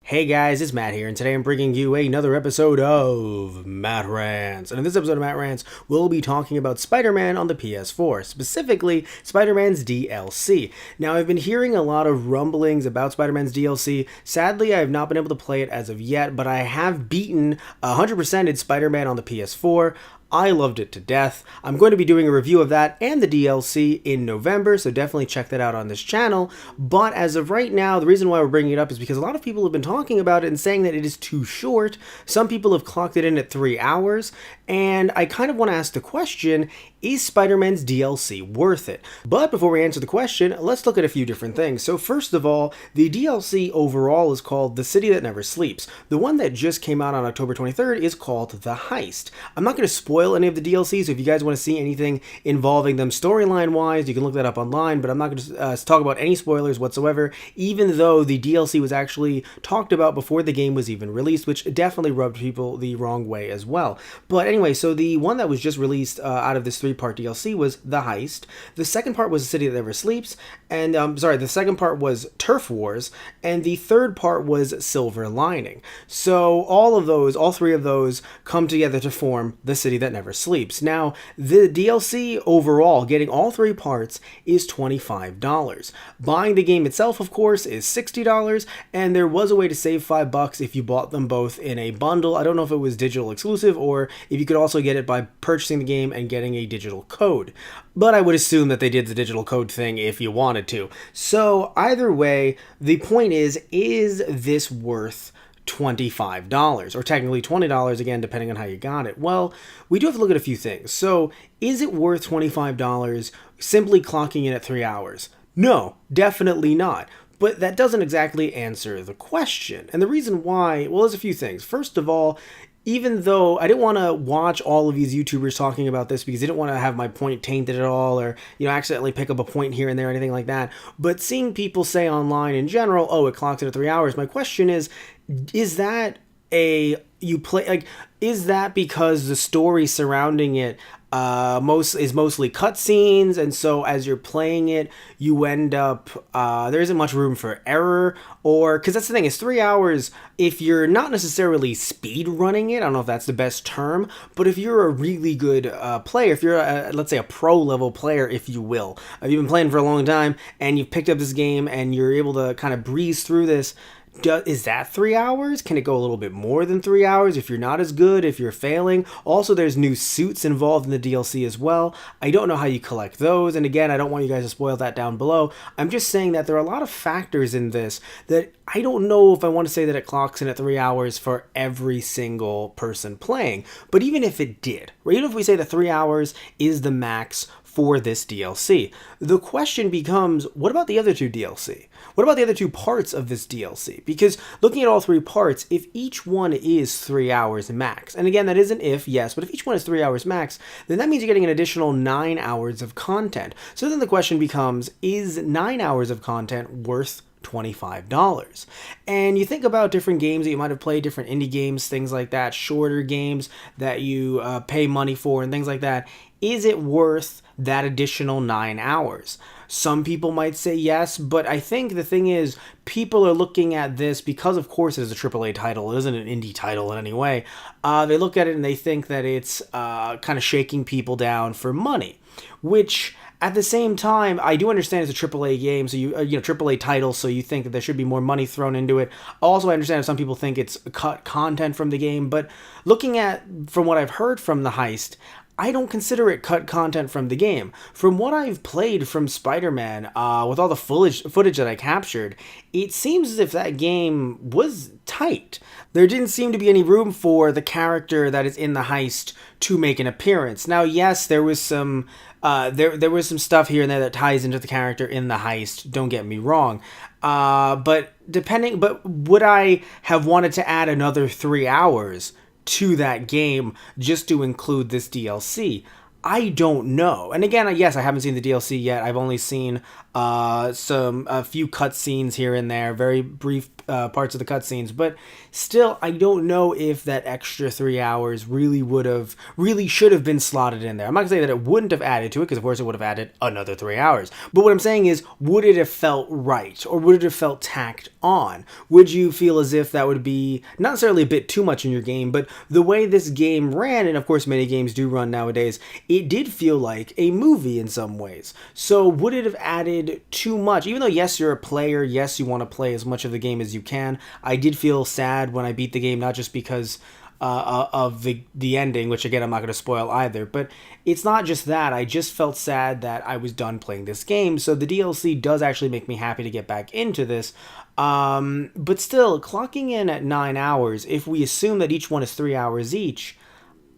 Hey guys, it's Matt here, and today I'm bringing you another episode of Matt Rants. And in this episode of Matt Rants, we'll be talking about Spider-Man on the PS4, specifically Spider-Man's DLC. Now, I've been hearing a lot of rumblings about Spider-Man's DLC. Sadly, I have not been able to play it as of yet, but I have beaten 100%ed Spider-Man on the PS4. I loved it to death. I'm going to be doing a review of that and the DLC in November, so definitely check that out on this channel. But as of right now, the reason why we're bringing it up is because a lot of people have been talking about it and saying that it is too short. Some people have clocked it in at 3 hours, and I kind of want to ask the question, is Spider-Man's DLC worth it? But before we answer the question, let's look at a few different things. So first of all, the DLC overall is called The City That Never Sleeps. The one that just came out on October 23rd is called The Heist. I'm not going to spoil any of the DLCs, so if you guys want to see anything involving them storyline-wise, you can look that up online, but I'm not going to talk about any spoilers whatsoever, even though the DLC was actually talked about before the game was even released, which definitely rubbed people the wrong way as well. But anyway, so the one that was just released out of this three-part DLC was The Heist. The second part was The City That Never Sleeps, and the second part was Turf Wars, and the third part was Silver Lining. So all three of those come together to form The City That Never Sleeps. Now, the DLC overall, getting all three parts, is $25. Buying the game itself, of course, is $60, and there was a way to save $5 if you bought them both in a bundle. I don't know if it was digital exclusive or if you could also get it by purchasing the game and getting a digital code. But I would assume that they did the digital code thing if you wanted to. So either way, the point is this worth $25, or technically $20 again, depending on how you got it? Well, we do have to look at a few things. So, is it worth $25 simply clocking in at 3 hours? No, definitely not. But that doesn't exactly answer the question. And the reason why, well, there's a few things. First of all, even though I didn't want to watch all of these YouTubers talking about this because I didn't want to have my point tainted at all, or, accidentally pick up a point here and there or anything like that. But seeing people say online in general, oh, it clocks in at 3 hours, my question is that is that because the story surrounding it is mostly cutscenes, and so as you're playing it, you end up there isn't much room for error? Or because that's the thing, is 3 hours, if you're not necessarily speed running it, I don't know if that's the best term, but if you're a really good player, if you're let's say a pro level player, if you will, you've been playing for a long time and you've picked up this game and you're able to kind of breeze through this, is that 3 hours? Can it go a little bit more than 3 hours if you're not as good, if you're failing? Also, there's new suits involved in the DLC as well. I don't know how you collect those, and again, I don't want you guys to spoil that down below. I'm just saying that there are a lot of factors in this that I don't know if I want to say that it clocks in at 3 hours for every single person playing. But even if it did, or even if we say that 3 hours is the max for this DLC, the question becomes, what about the other two DLC? What about the other two parts of this DLC? Because looking at all three parts, if each one is 3 hours max, and again, that is an if, yes, but if each one is 3 hours max, then that means you're getting an additional 9 hours of content. So then the question becomes, is 9 hours of content worth $25? And you think about different games that you might have played, different indie games, things like that, shorter games that you pay money for and things like that. Is it worth that additional 9 hours? Some people might say yes, but I think the thing is, people are looking at this because, of course, it is a AAA title. It isn't an indie title in any way. They look at it and they think that it's kind of shaking people down for money, which at the same time, I do understand it's a AAA game, so AAA title, so you think that there should be more money thrown into it. Also, I understand if some people think it's cut content from the game, but looking at, from what I've heard from The Heist, I don't consider it cut content from the game. From what I've played from Spider-Man, with all the footage that I captured, it seems as if that game was tight. There didn't seem to be any room for the character that is in the heist to make an appearance. Now, yes, there was some there was some stuff here and there that ties into the character in the heist, don't get me wrong. But would I have wanted to add another 3 hours to that game just to include this DLC? I don't know. And again, yes, I haven't seen the DLC yet. I've only seen a few cutscenes here and there, very brief parts of the cutscenes, but still, I don't know if that extra 3 hours really should have been slotted in there. I'm not gonna say that it wouldn't have added to it, because of course it would have added another 3 hours. But what I'm saying is, would it have felt right, or would it have felt tacked on? Would you feel as if that would be not necessarily a bit too much in your game, but the way this game ran, and of course many games do run nowadays, it did feel like a movie in some ways. So would it have added too much? Even though yes, you're a player, yes, you want to play as much of the game as you can. I did feel sad when I beat the game, not just because of the ending, which again I'm not going to spoil either, but it's not just that. I just felt sad that I was done playing this game, so the DLC does actually make me happy to get back into this. But still, clocking in at 9 hours, if we assume that each one is 3 hours each,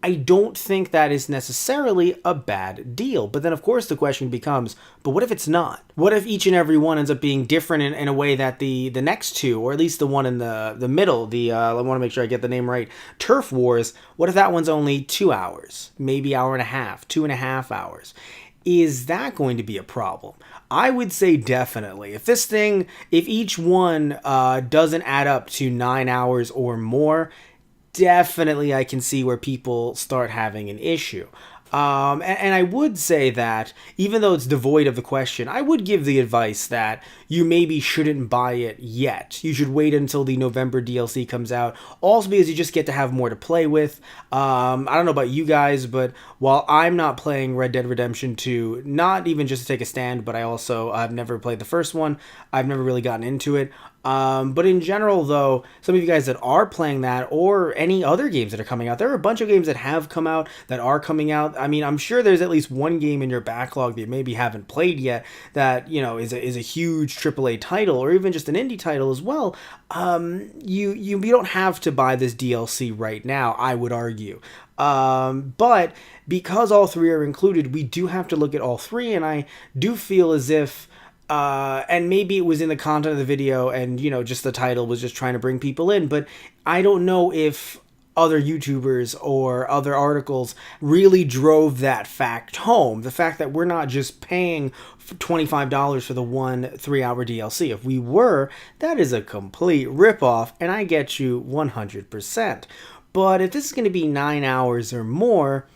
I don't think that is necessarily a bad deal. But then, of course, the question becomes, but what if it's not? What if each and every one ends up being different in a way that the next two, or at least the one in the middle, I want to make sure I get the name right, Turf Wars, what if that one's only 2 hours? Maybe hour and a half, 2.5 hours? Is that going to be a problem? I would say definitely. If each one doesn't add up to 9 hours or more, definitely I can see where people start having an issue. And I would say that, even though it's devoid of the question, I would give the advice that you maybe shouldn't buy it yet. You should wait until the November DLC comes out, also because you just get to have more to play with. I don't know about you guys, but while I'm not playing Red Dead Redemption 2, not even just to take a stand, but I've never played the first one, I've never really gotten into it. But in general, though, some of you guys that are playing that, or any other games that are coming out, there are a bunch of games that have come out, that are coming out. I mean, I'm sure there's at least one game in your backlog that you maybe haven't played yet that, is a huge AAA title, or even just an indie title as well. You don't have to buy this DLC right now, I would argue. But because all three are included, we do have to look at all three, and I do feel as if and maybe it was in the content of the video and, just the title was just trying to bring people in, but I don't know if other YouTubers or other articles really drove that fact home. The fact that we're not just paying $25 for the 1 3-hour DLC. If we were, that is a complete ripoff, and I get you 100%. But if this is going to be 9 hours or more,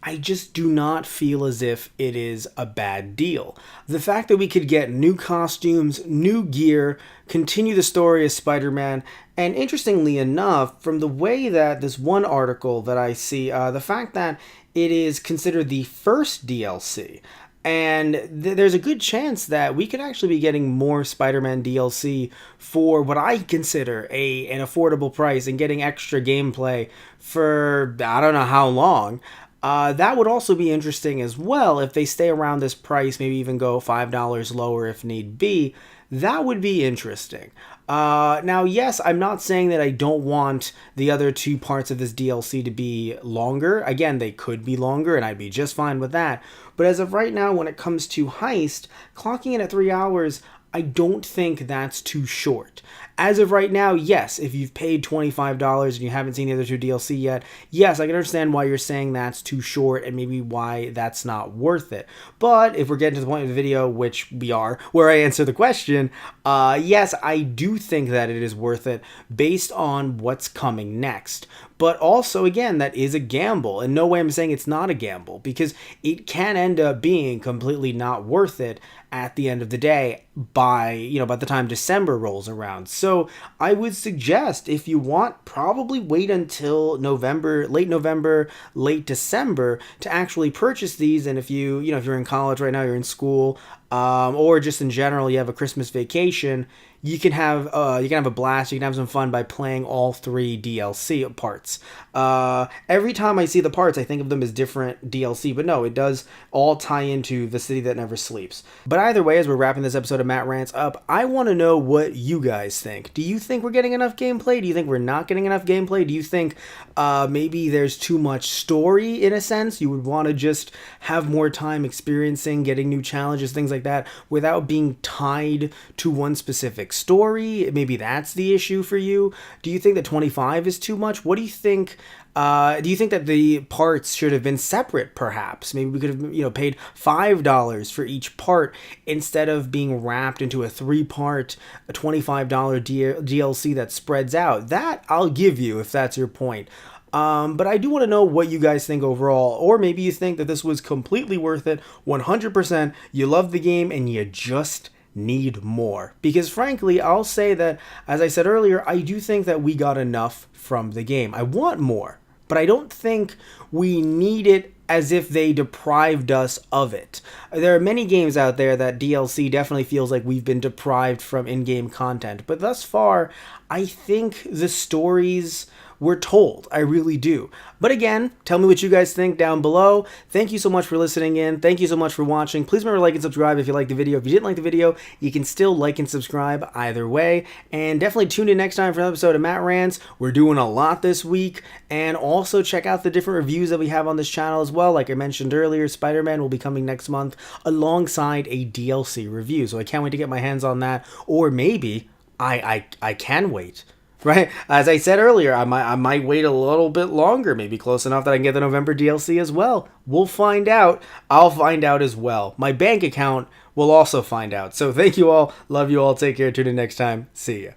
I just do not feel as if it is a bad deal. The fact that we could get new costumes, new gear, continue the story of Spider-Man, and interestingly enough, from the way that this one article that I see, the fact that it is considered the first DLC, and there's a good chance that we could actually be getting more Spider-Man DLC for what I consider an affordable price, and getting extra gameplay for I don't know how long. That would also be interesting as well if they stay around this price, maybe even go $5 lower if need be. That would be interesting. Now, yes, I'm not saying that I don't want the other two parts of this DLC to be longer. Again, they could be longer, and I'd be just fine with that. But as of right now, when it comes to Heist, clocking in at 3 hours, I don't think that's too short. As of right now, yes, if you've paid $25 and you haven't seen the other two DLC yet, yes, I can understand why you're saying that's too short and maybe why that's not worth it. But if we're getting to the point of the video, which we are, where I answer the question, yes, I do think that it is worth it based on what's coming next. But also, again, that is a gamble. In no way I'm saying it's not a gamble, because it can end up being completely not worth it at the end of the day by the time December rolls around. So I would suggest, if you want, probably wait until late November, late December to actually purchase these. And if if you're in college right now, you're in school, or just in general, you have a Christmas vacation, you can have a blast. You can have some fun by playing all three DLC parts. Every time I see the parts, I think of them as different DLC, but no, it does all tie into the city that never sleeps. But either way, as we're wrapping this episode of Matt Rants up, I want to know what you guys think. Do you think we're getting enough gameplay? Do you think we're not getting enough gameplay? Do you think maybe there's too much story in a sense? You would want to just have more time experiencing, getting new challenges, things like like that without being tied to one specific story? Maybe that's the issue for you. Do you think that 25 is too much? What do you think? Do you think that the parts should have been separate, perhaps? Maybe we could have, paid $5 for each part instead of being wrapped into a 3-part, a $25 DLC that spreads out. That I'll give you if that's your point. But I do want to know what you guys think overall, or maybe you think that this was completely worth it, 100%, you love the game, and you just need more. Because frankly, I'll say that, as I said earlier, I do think that we got enough from the game. I want more, but I don't think we need it as if they deprived us of it. There are many games out there that DLC definitely feels like we've been deprived from in-game content, but thus far, I think the stories were told. I really do. But again, tell me what you guys think down below. Thank you so much for listening in. Thank you so much for watching. Please remember to like and subscribe if you liked the video. If you didn't like the video, you can still like and subscribe either way. And definitely tune in next time for another episode of Matt Rants. We're doing a lot this week. And also check out the different reviews that we have on this channel as well. Like I mentioned earlier, Spider-Man will be coming next month alongside a DLC review. So I can't wait to get my hands on that. Or maybe I can wait. Right? As I said earlier, I might wait a little bit longer, maybe close enough that I can get the November DLC as well. We'll find out. I'll find out as well. My bank account will also find out. So thank you all. Love you all. Take care. Tune in next time. See ya.